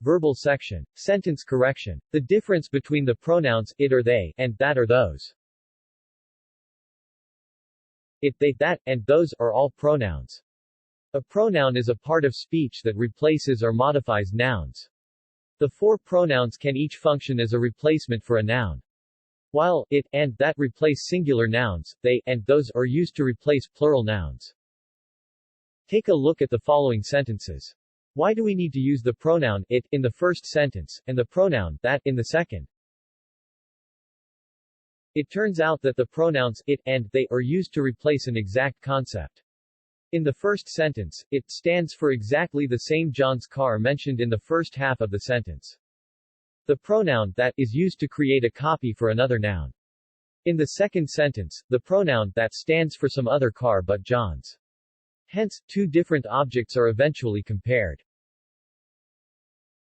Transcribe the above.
Verbal section. Sentence correction. The difference between the pronouns it or they and that or those. It, they, that, and those are all pronouns. A pronoun is a part of speech that replaces or modifies nouns. The four pronouns can each function as a replacement for a noun. While it and that replace singular nouns, they and those are used to replace plural nouns. Take a look at the following sentences. Why do we need to use the pronoun it in the first sentence, and the pronoun that in the second? It turns out that the pronouns it and they are used to replace an exact concept. In the first sentence, it stands for exactly the same John's car mentioned in the first half of the sentence. The pronoun that is used to create a copy for another noun. In the second sentence, the pronoun that stands for some other car but John's. Hence, two different objects are eventually compared.